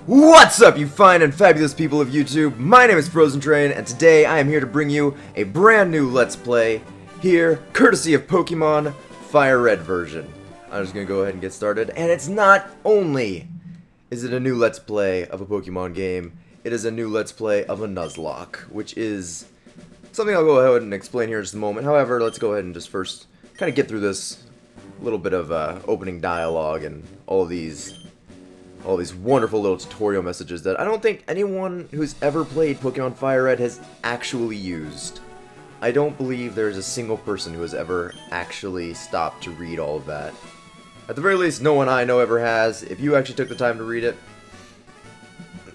What's up, you fine and fabulous people of YouTube? My name is Frousche, and today I am here to bring you a brand new Let's Play here, courtesy of Pokemon Firered version. I'm just gonna go ahead and get started, and it's not only is it a new Let's Play of a Pokemon game, it is a new Let's Play of a Nuzlocke, which is something I'll go ahead and explain here in just a moment. However, let's go ahead and just first kind of get through this little bit of opening dialogue and all these wonderful little tutorial messages that I don't think anyone who's ever played Pokemon Firered has actually used. I don't believe there's a single person who has ever actually stopped to read all of that. At the very least, no one I know ever has. If you actually took the time to read it,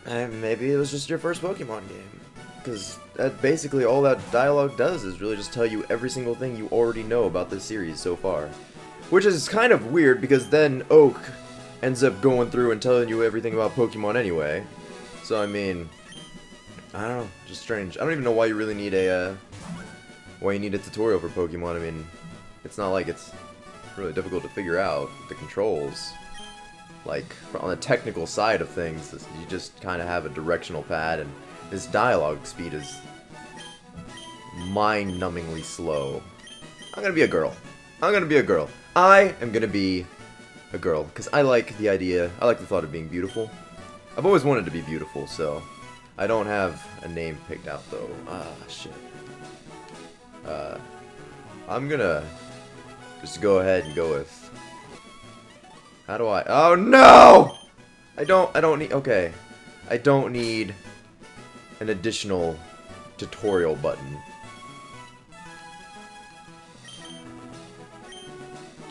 maybe it was just your first Pokemon game. Because basically all that dialogue does is really just tell you every single thing you already know about this series so far. Which is kind of weird, because then Oak ends up going through and telling you everything about Pokemon anyway. So I mean, I don't know, just strange. I don't even know why you really need a tutorial for Pokemon. I mean, it's not like it's really difficult to figure out the controls. Like, on the technical side of things, you just kind of have a directional pad, and this dialogue speed is mind-numbingly slow. I'm gonna be a girl. I'm gonna be a girl. I am gonna be a girl, because I like the thought of being beautiful. I've always wanted to be beautiful, so I don't have a name picked out though. Ah, shit. I'm gonna just go ahead and go with, how do I, oh no! I don't need, okay. I don't need an additional tutorial button.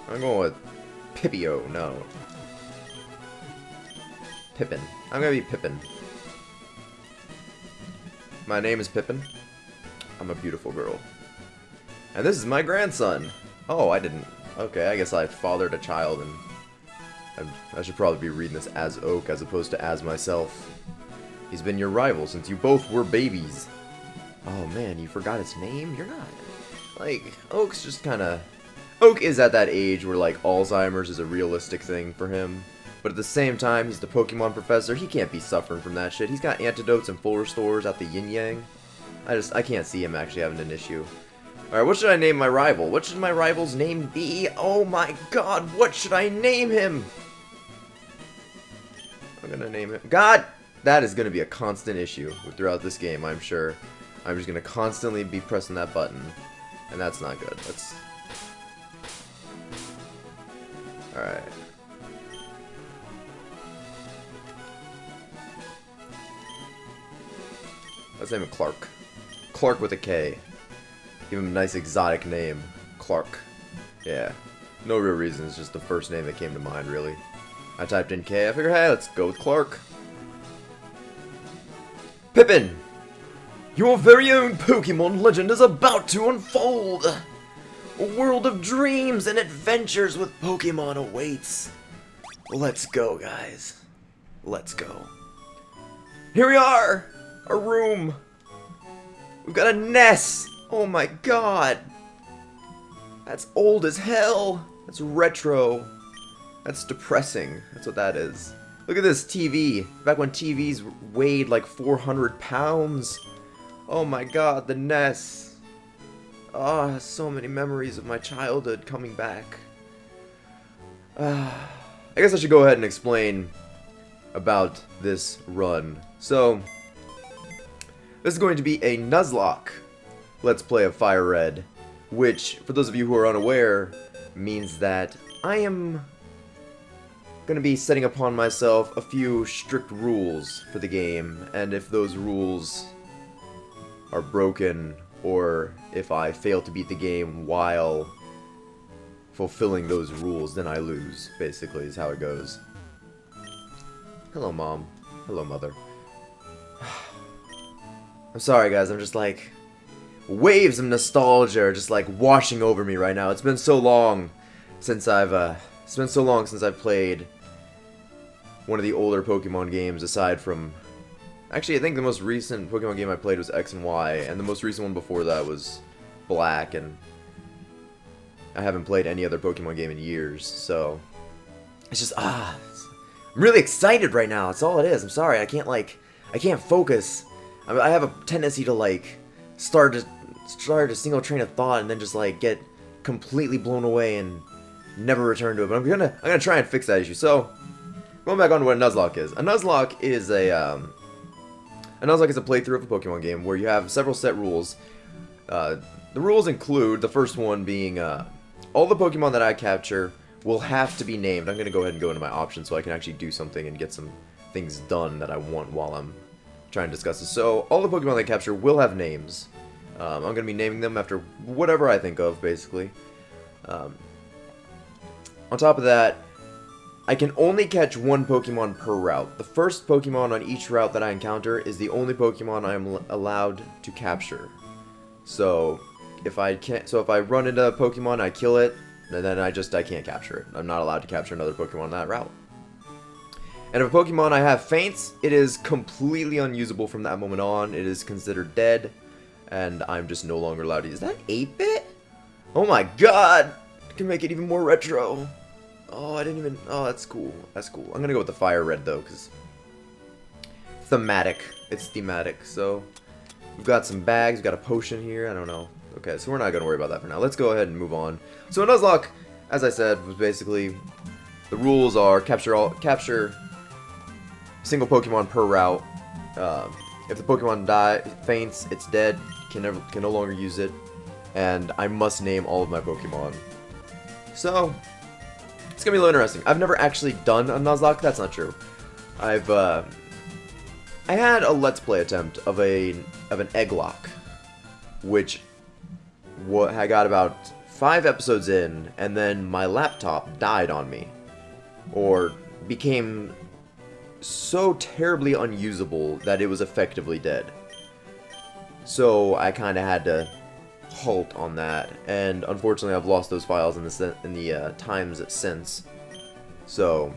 I'm going with Pippio, no. Pippin. I'm gonna be Pippin. My name is Pippin. I'm a beautiful girl. And this is my grandson. Oh, I didn't. Okay, I guess I fathered a child, and I should probably be reading this as Oak as opposed to as myself. He's been your rival since you both were babies. Oh man, you forgot his name? You're not. Like, Oak's just kinda... Oak is at that age where, like, Alzheimer's is a realistic thing for him. But at the same time, he's the Pokemon professor. He can't be suffering from that shit. He's got antidotes and full restores at the Yin Yang. I can't see him actually having an issue. Alright, what should I name my rival? What should my rival's name be? Oh my god, what should I name him? I'm gonna name him... God! That is gonna be a constant issue throughout this game, I'm sure. I'm just gonna constantly be pressing that button. And that's not good. That's... Alright. Let's name him Clark. Clark with a K. Give him a nice exotic name. Clark. Yeah. No real reason, it's just the first name that came to mind, really. I typed in K, I figured, hey, let's go with Clark. Pippin! Your very own Pokemon legend is about to unfold! A world of dreams and adventures with Pokemon awaits. Let's go, guys. Let's go. Here we are! A room! We've got a nest! Oh my god! That's old as hell! That's retro. That's depressing. That's what that is. Look at this TV. Back when TVs weighed like 400 pounds. Oh my god, the nest. Oh, so many memories of my childhood coming back. I guess I should go ahead and explain about this run. So, this is going to be a Nuzlocke Let's Play of Firered, which, for those of you who are unaware, means that I am going to be setting upon myself a few strict rules for the game, and if those rules are broken, or if I fail to beat the game while fulfilling those rules, then I lose, basically, is how it goes. Hello, Mom. Hello, Mother. I'm sorry, guys, I'm just like... waves of nostalgia are just like washing over me right now. It's been so long since I've played one of the older Pokemon games, aside from... Actually, I think the most recent Pokemon game I played was X and Y, and the most recent one before that was Black, and I haven't played any other Pokemon game in years, so it's just, I'm really excited right now. That's all it is. I'm sorry. I can't focus. I have a tendency to like start a single train of thought and then just like get completely blown away and never return to it. But I'm gonna try and fix that issue. So going back on to what a Nuzlocke is. A Nuzlocke is a playthrough of a Pokemon game where you have several set rules. The rules include the first one being all the Pokemon that I capture will have to be named. I'm going to go ahead and go into my options so I can actually do something and get some things done that I want while I'm trying to discuss this. So all the Pokemon that I capture will have names. I'm going to be naming them after whatever I think of, basically. On top of that, I can only catch one Pokemon per route. The first Pokemon on each route that I encounter is the only Pokemon I am allowed to capture. So if I run into a Pokemon, I kill it, and then I can't capture it. I'm not allowed to capture another Pokemon on that route. And if a Pokemon I have faints, it is completely unusable from that moment on. It is considered dead, and I'm just no longer allowed to use. Is that 8-bit? Oh my god! I can make it even more retro. Oh, that's cool. That's cool. I'm gonna go with the Firered though, because thematic. It's thematic. So we've got some bags. We've got a potion here. I don't know. Okay, so we're not gonna worry about that for now. Let's go ahead and move on. So Nuzlocke, as I said, was basically the rules are capture a single Pokemon per route. If the Pokemon faints, it's dead. Can no longer use it, and I must name all of my Pokemon. So it's gonna be a little interesting. I've never actually done a Nuzlocke. That's not true. I had a Let's Play attempt of an Egglock, which I got about 5 episodes in, and then my laptop died on me, or became so terribly unusable that it was effectively dead. So I kind of had to halt on that, and unfortunately I've lost those files in the times since. So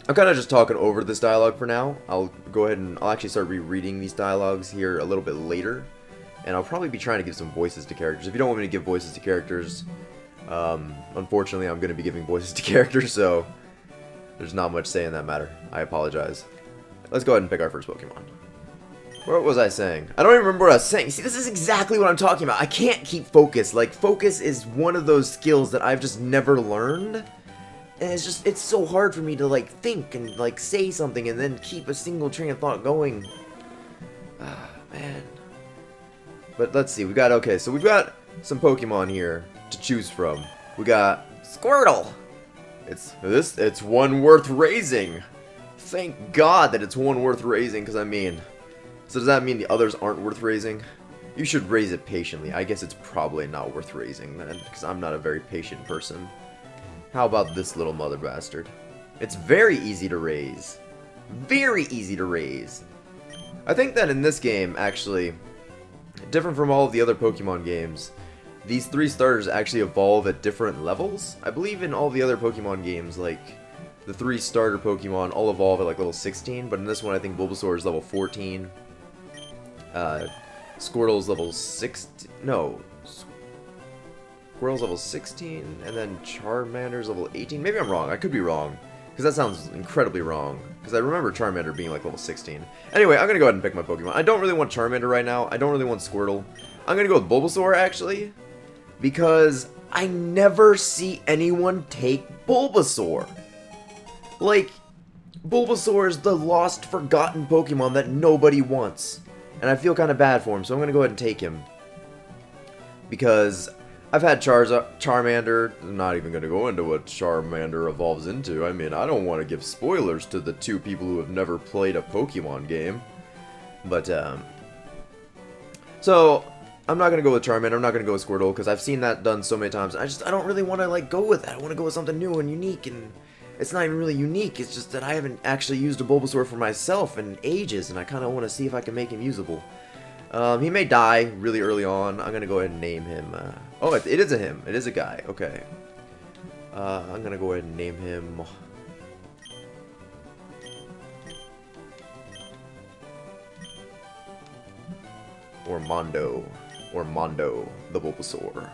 I'm kind of just talking over this dialogue for now. I'll go ahead and I'll actually start rereading these dialogues here a little bit later, and I'll probably be trying to give some voices to characters. If you don't want me to give voices to characters, unfortunately I'm going to be giving voices to characters, so there's not much say in that matter. I apologize. Let's go ahead and pick our first Pokemon. What was I saying? I don't even remember what I was saying. See, this is exactly what I'm talking about. I can't keep focus. Like, focus is one of those skills that I've just never learned. And it's so hard for me to, like, think and, like, say something and then keep a single train of thought going. Ah, man. But let's see. We've got some Pokemon here to choose from. We got Squirtle. It's one worth raising. Thank God that it's one worth raising, because I mean, so does that mean the others aren't worth raising? You should raise it patiently. I guess it's probably not worth raising then, because I'm not a very patient person. How about this little mother bastard? It's very easy to raise. Very easy to raise. I think that in this game, actually, different from all of the other Pokemon games, these 3 starters actually evolve at different levels. I believe in all the other Pokemon games, like, the 3 starter Pokemon all evolve at like level 16, but in this one I think Bulbasaur is level 14. Squirtle's level 16. No. Squirtle's level 16, and then Charmander's level 18. Maybe I'm wrong. I could be wrong, because that sounds incredibly wrong. Because I remember Charmander being like level 16. Anyway, I'm going to go ahead and pick my Pokemon. I don't really want Charmander right now. I don't really want Squirtle. I'm going to go with Bulbasaur, actually, because I never see anyone take Bulbasaur. Like, Bulbasaur is the lost, forgotten Pokemon that nobody wants. And I feel kind of bad for him, so I'm going to go ahead and take him. Because I've had Charmander. I'm not even going to go into what Charmander evolves into. I mean, I don't want to give spoilers to the 2 people who have never played a Pokemon game. But, so, I'm not going to go with Charmander. I'm not going to go with Squirtle, because I've seen that done so many times. I don't really want to, like, go with that. I want to go with something new and unique, and it's not even really unique. It's just that I haven't actually used a Bulbasaur for myself in ages, and I kind of want to see if I can make him usable. He may die really early on. I'm going to go ahead and name him. Oh, it is a him. It is a guy. Okay. I'm going to go ahead and name him. Ormondo. Ormondo the Bulbasaur.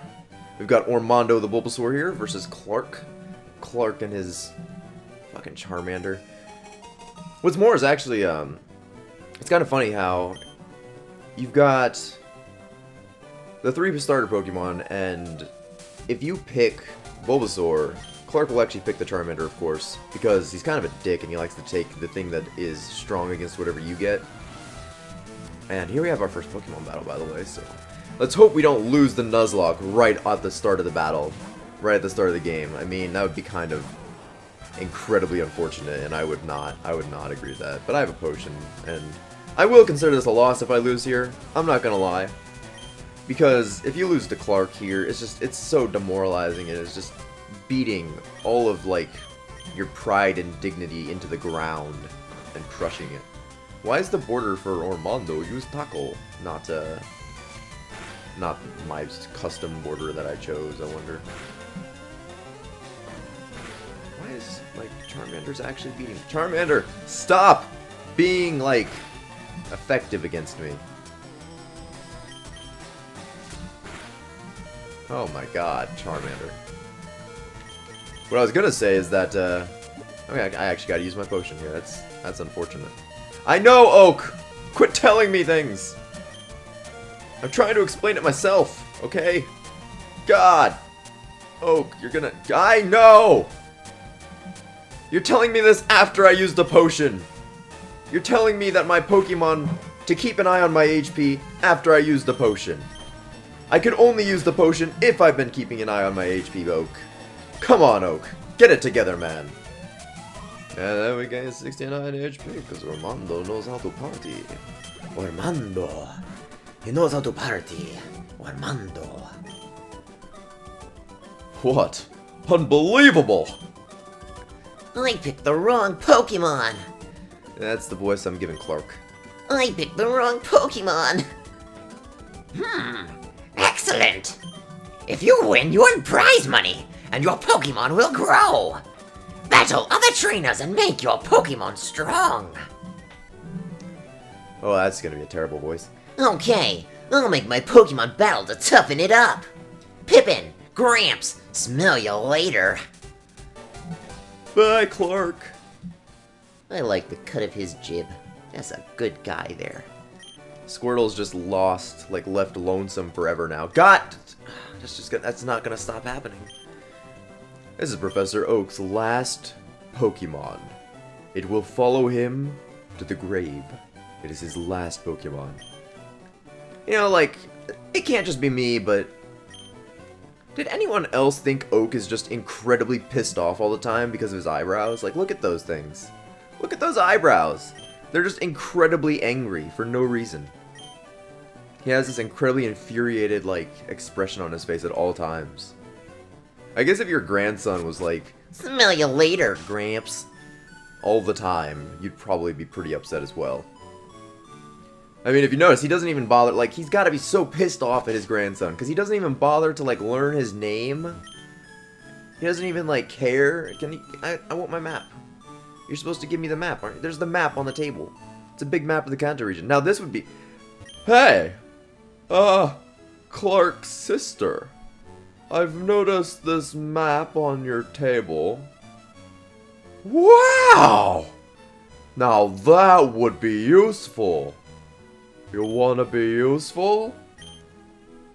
We've got Ormondo the Bulbasaur here versus Clark. Clark and his fucking Charmander. What's more is actually, it's kind of funny how you've got the 3 starter Pokemon, and if you pick Bulbasaur, Clark will actually pick the Charmander, of course, because he's kind of a dick and he likes to take the thing that is strong against whatever you get. And here we have our first Pokemon battle, by the way, so let's hope we don't lose the Nuzlocke right at the start of the battle, right at the start of the game. I mean, that would be kind of incredibly unfortunate, and I would not agree with that. But I have a potion, and I will consider this a loss if I lose here. I'm not gonna lie, because if you lose to Clark here, it's so demoralizing, and it's just beating all of like your pride and dignity into the ground and crushing it. Why is the border for Ormondo use Taco, not my custom border that I chose? I wonder. Why is, like, Charmander's actually beating... Charmander, stop being, like, effective against me. Oh my god, Charmander. What I was gonna say is that, okay, I actually gotta use my potion here. That's unfortunate. I know, Oak! Quit telling me things! I'm trying to explain it myself, okay? God! Oak, you're gonna... I know! You're telling me this after I used the potion. You're telling me that my Pokemon to keep an eye on my HP after I used the potion. I could only use the potion if I've been keeping an eye on my HP, Oak. Come on, Oak. Get it together, man. And then we gain 69 HP because Ormondo knows how to party. Ormondo. He knows how to party. Ormondo. What? Unbelievable! I picked the wrong Pokemon! That's the voice I'm giving Clark. I picked the wrong Pokemon! Excellent! If you win, you earn prize money, and your Pokemon will grow! Battle other trainers and make your Pokemon strong! Oh, that's gonna be a terrible voice. Okay, I'll make my Pokemon battle to toughen it up! Pippin, Gramps, smell you later! Bye, Clark! I like the cut of his jib. That's a good guy there. Squirtle's just lost, like left lonesome forever now. God! That's not gonna stop happening. This is Professor Oak's last Pokemon. It will follow him to the grave. It is his last Pokemon. You know, like, it can't just be me, but... did anyone else think Oak is just incredibly pissed off all the time because of his eyebrows? Like, look at those things. Look at those eyebrows. They're just incredibly angry for no reason. He has this incredibly infuriated, like, expression on his face at all times. I guess if your grandson was like, Smell you later, Gramps. all the time, you'd probably be pretty upset as well. I mean, if you notice, he doesn't even bother, like, he's gotta be so pissed off at his grandson, because he doesn't even bother to, like, learn his name. He doesn't even, like, care. Can he, I want my map. You're supposed to give me the map, aren't you? There's the map on the table. It's a big map of the Kanto region. Now, this would be... Hey! Clark's sister. I've noticed this map on your table. Wow! Now that would be useful. You wanna be useful?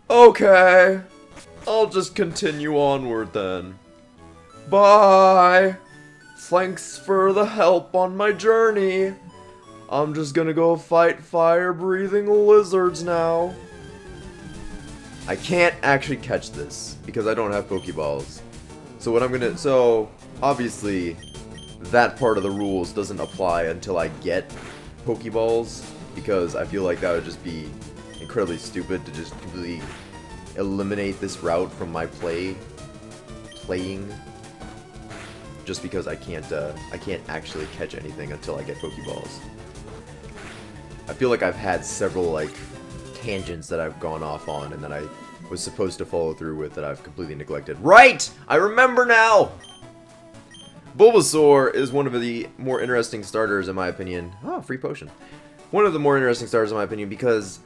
Okay. I'll just continue onward then. Bye! Thanks for the help on my journey. I'm just gonna go fight fire-breathing lizards now. I can't actually catch this because I don't have Pokeballs. So what I'm gonna... so, obviously, that part of the rules doesn't apply until I get Pokeballs, because I feel like that would just be incredibly stupid to just completely eliminate this route from my playing, just because I can't actually catch anything until I get Pokeballs. I feel like I've had several, like, tangents that I've gone off on and that I was supposed to follow through with that I've completely neglected. Right! I remember now! Bulbasaur is one of the more interesting starters in my opinion. Oh, free potion. One of the more interesting starters in my opinion, because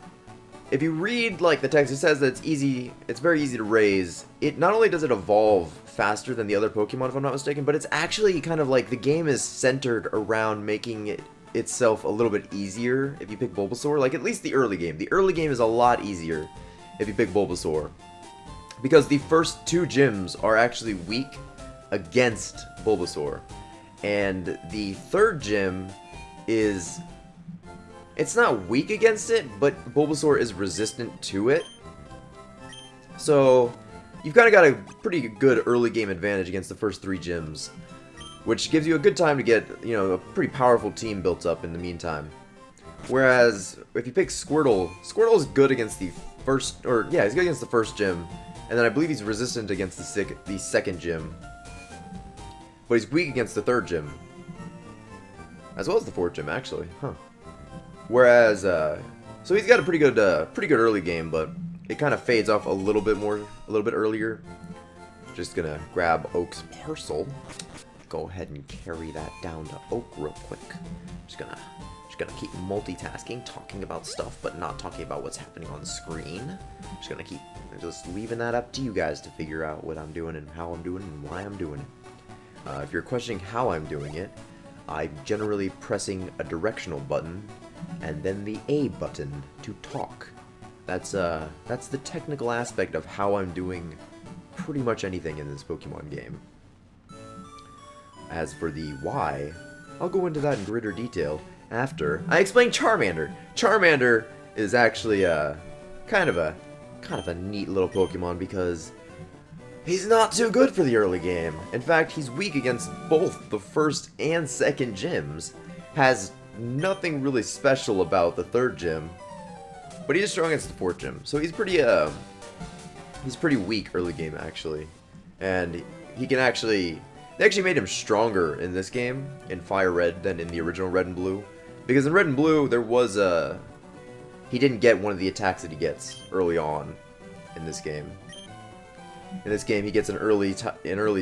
if you read, like, the text, it says that it's very easy to raise. It not only does it evolve faster than the other Pokemon, if I'm not mistaken, but it's actually kind of like the game is centered around making it itself a little bit easier if you pick Bulbasaur. Like, at least the early game. The early game is a lot easier if you pick Bulbasaur. Because the first 2 gyms are actually weak against Bulbasaur. And the 3rd gym is... it's not weak against it, but Bulbasaur is resistant to it. So, you've kind of got a pretty good early game advantage against the first 3 gyms. Which gives you a good time to get, you know, a pretty powerful team built up in the meantime. Whereas, if you pick Squirtle, Squirtle is good against the first... or, yeah, he's good against the first gym. And then I believe he's resistant against the second gym. But he's weak against the 3rd gym. As well as the 4th gym, actually. Huh. Whereas, so he's got a pretty good early game, but it kind of fades off a little bit earlier. Just gonna grab Oak's parcel. Go ahead and carry that down to Oak real quick. Just gonna keep multitasking, talking about stuff, but not talking about what's happening on screen. Just gonna keep leaving that up to you guys to figure out what I'm doing and how I'm doing and why I'm doing it. If you're questioning how I'm doing it, I'm generally pressing a directional button and then the A button to talk. That's the technical aspect of how I'm doing pretty much anything in this Pokemon game. As for the why, I'll go into that in greater detail after I explain Charmander. Charmander is actually kind of a neat little Pokemon because he's not too good for the early game. In fact, he's weak against both the first and second gyms. Has nothing really special about the 3rd gym, but he is strong against the 4th gym. So he's pretty weak early game actually, and he can actually. They actually made him stronger in this game, in Fire Red, than in the original Red and Blue. Because in Red and Blue, there was a... he didn't get one of the attacks that he gets early on in this game. In this game, he gets an early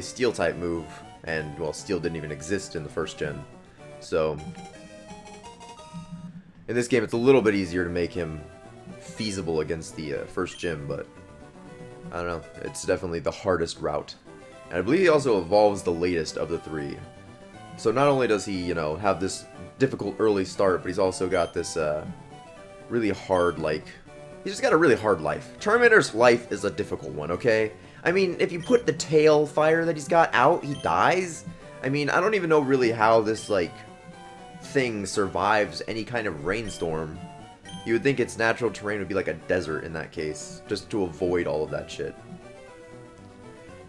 Steel-type move, and, well, Steel didn't even exist in the first gen. So, in this game, it's a little bit easier to make him feasible against the first gym, but I don't know. It's definitely the hardest route. And I believe he also evolves the latest of the 3. So not only does he, you know, have this difficult early start, but he's also got this really hard, like... he's just got a really hard life. Charmander's life is a difficult one, okay? I mean, if you put the tail fire that he's got out, he dies. I mean, I don't even know really how this, like, thing survives any kind of rainstorm. You would think its natural terrain would be like a desert in that case, just to avoid all of that shit.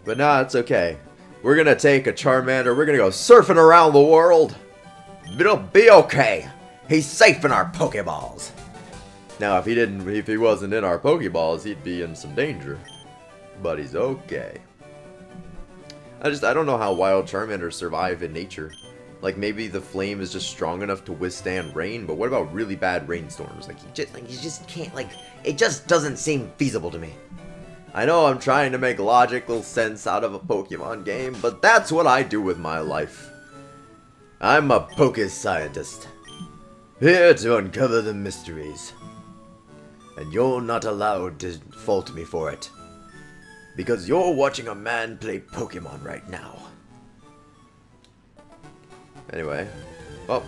But nah, it's okay. We're gonna take a Charmander, we're gonna go surfing around the world. It'll be okay. He's safe in our Pokeballs. Now, if he wasn't in our Pokeballs, he'd be in some danger. But he's okay. I don't know how wild Charmanders survive in nature. Like, maybe the flame is just strong enough to withstand rain, but what about really bad rainstorms? Like, you just can't, like, it just doesn't seem feasible to me. I know I'm trying to make logical sense out of a Pokemon game, but that's what I do with my life. I'm a Poke Scientist, here to uncover the mysteries. And you're not allowed to fault me for it, because you're watching a man play Pokemon right now. Anyway. Oh,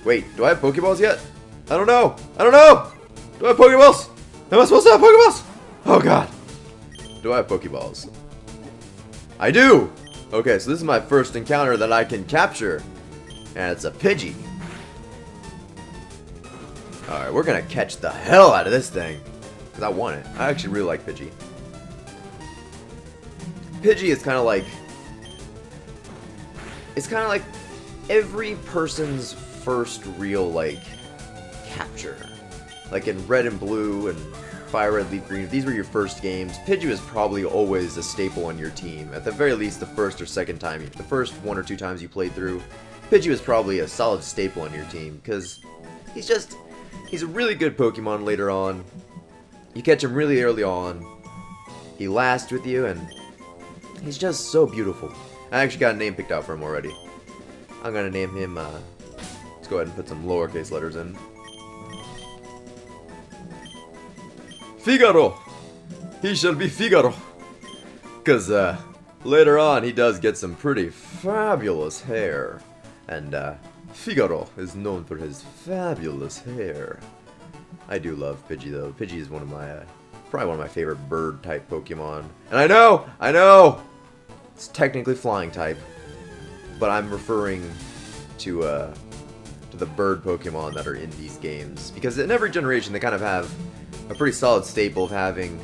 wait, do I have Pokeballs yet? I don't know! Do I have Pokeballs? Am I supposed to have Pokeballs? Oh god. Do I have Pokeballs? I do! Okay, so this is my first encounter that I can capture. And it's a Pidgey. Alright, we're gonna catch the hell out of this thing. Because I want it. I actually really like Pidgey. Pidgey is kind of like... it's kind of like every person's first real, like, capture. Like in Red and Blue and Fire Red, Leaf Green, if these were your first games, Pidgey was probably always a staple on your team. At the very least, the first or second time, the first 1 or 2 times you played through, Pidgey was probably a solid staple on your team, because he's a really good Pokemon later on. You catch him really early on, he lasts with you, and he's just so beautiful. I actually got a name picked out for him already. I'm gonna name him, let's go ahead and put some lowercase letters in. Figaro! He shall be Figaro! Cause, later on, he does get some pretty fabulous hair. And, Figaro is known for his fabulous hair. I do love Pidgey, though. Pidgey is one of my, probably one of my favorite bird-type Pokemon. And I know! It's technically flying type. But I'm referring to the bird Pokemon that are in these games. Because in every generation, they kind of have a pretty solid staple of having,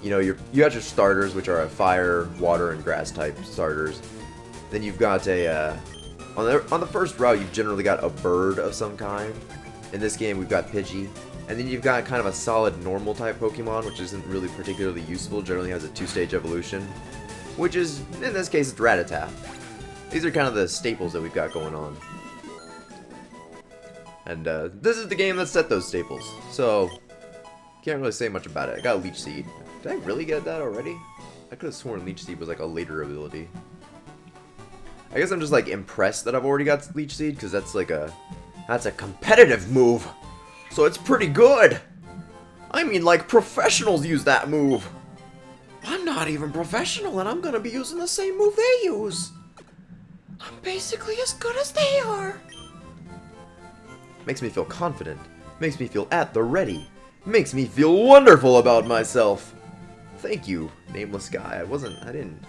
you know, you got your starters, which are a fire, water, and grass type starters. Then you've got a, on the first route, you've generally got a bird of some kind. In this game, we've got Pidgey. And then you've got kind of a solid normal type Pokemon, which isn't really particularly useful, generally has a 2-stage evolution. Which is, in this case, it's Rattata. These are kind of the staples that we've got going on. And this is the game that set those staples, so can't really say much about it. I got a Leech Seed. Did I really get that already? I could have sworn Leech Seed was like a later ability. I guess I'm just like impressed that I've already got Leech Seed, because that's a competitive move. So it's pretty good. I mean, like, professionals use that move. I'm not even professional, and I'm gonna be using the same move they use. I'm basically as good as they are. Makes me feel confident. Makes me feel at the ready. Makes me feel wonderful about myself. Thank you, nameless guy. I didn't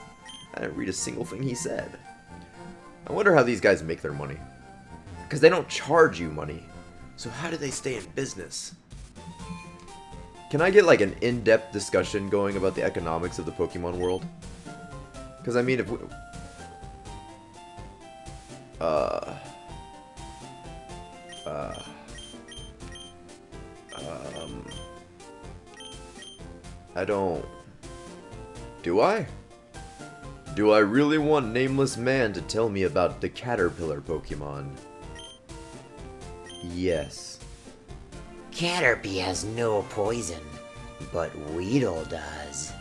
read a single thing he said. I wonder how these guys make their money. Because they don't charge you money. So how do they stay in business? Can I get like an in-depth discussion going about the economics of the Pokemon world? Because I mean, if we... I don't... Do I? Do I really want Nameless Man to tell me about the Caterpillar Pokemon? Yes. Caterpie has no poison, but Weedle does.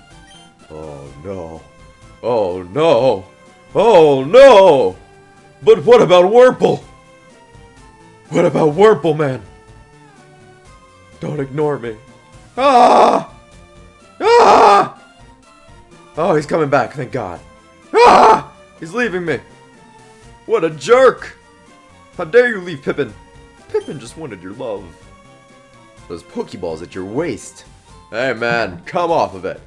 Oh no. Oh no. Oh no! But what about Wurmple? What about Wurmple, man? Don't ignore me. Ah! Ah! Oh, he's coming back, thank God. Ah! He's leaving me. What a jerk! How dare you leave Pippin? Pippin just wanted your love. Those Pokeballs at your waist. Hey man, come off of it.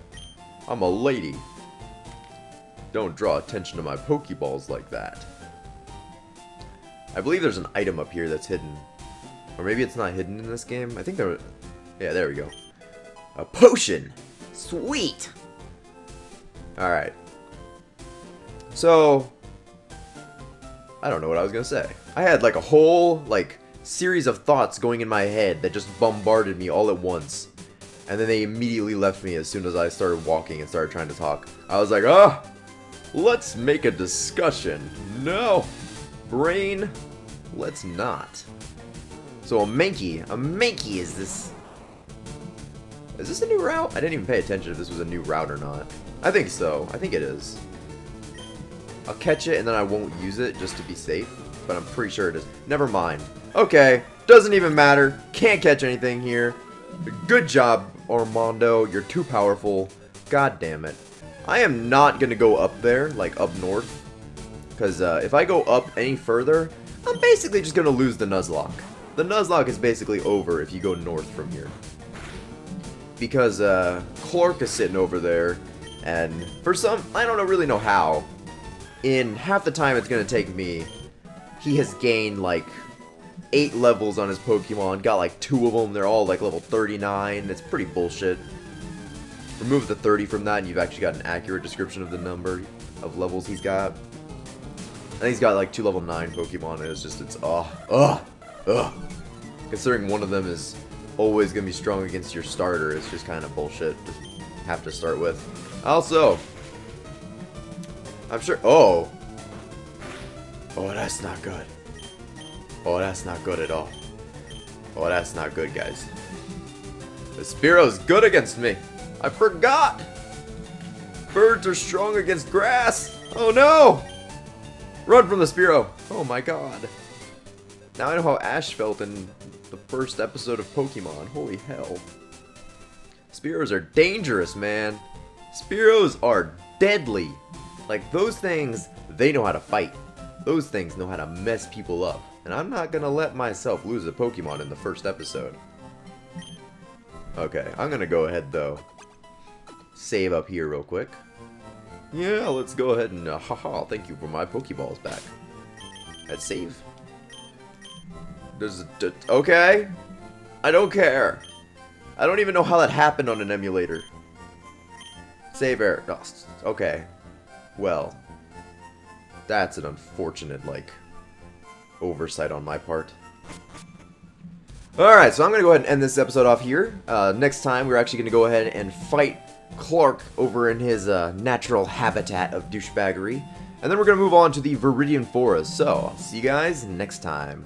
I'm a lady. Don't draw attention to my Pokeballs like that. I believe there's an item up here that's hidden. Or maybe it's not hidden in this game. I think there... Yeah, there we go. A potion! Sweet! Alright. So... I don't know what I was gonna say. I had like a whole, like, series of thoughts going in my head that just bombarded me all at once. And then they immediately left me as soon as I started walking and started trying to talk. I was like, oh! Let's make a discussion. No! Brain, let's not. So a Mankey is this... Is this a new route? I didn't even pay attention if this was a new route or not. I think so. I think it is. I'll catch it and then I won't use it just to be safe. But I'm pretty sure it is. Never mind. Okay. Doesn't even matter. Can't catch anything here. Good job, Armando. You're too powerful. God damn it. I am not going to go up there, like up north. Because if I go up any further, I'm basically just going to lose the Nuzlocke. The Nuzlocke is basically over if you go north from here. Because Clark is sitting over there, and for some, I don't really know how, in half the time it's going to take me, he has gained like 8 levels on his Pokemon, got like 2 of them, they're all like level 39, it's pretty bullshit. Remove the 30 from that and you've actually got an accurate description of the number of levels he's got. I think he's got like 2 level 9 Pokemon, and it's just, it's, Considering one of them is always going to be strong against your starter, it's just kind of bullshit to have to start with. Also, I'm sure, oh, that's not good. Oh, that's not good at all. Oh, that's not good, guys. The Spearo's good against me. I forgot. Birds are strong against grass. Oh no! Run from the Spearow. Oh my god. Now I know how Ash felt in the first episode of Pokemon. Holy hell. Spearows are dangerous, man. Spearows are deadly. Like, those things, they know how to fight. Those things know how to mess people up. And I'm not gonna let myself lose a Pokemon in the first episode. Okay, I'm gonna go ahead, though. Save up here real quick. Yeah, let's go ahead and, haha, thank you for my Pokeballs back. Let's save. Okay. I don't care. I don't even know how that happened on an emulator. Save air. Oh, okay. Well. That's an unfortunate, like, oversight on my part. Alright, so I'm going to go ahead and end this episode off here. Next time, we're actually going to go ahead and fight Clark over in his natural habitat of douchebaggery. And then we're going to move on to the Viridian Forest. So, I'll see you guys next time.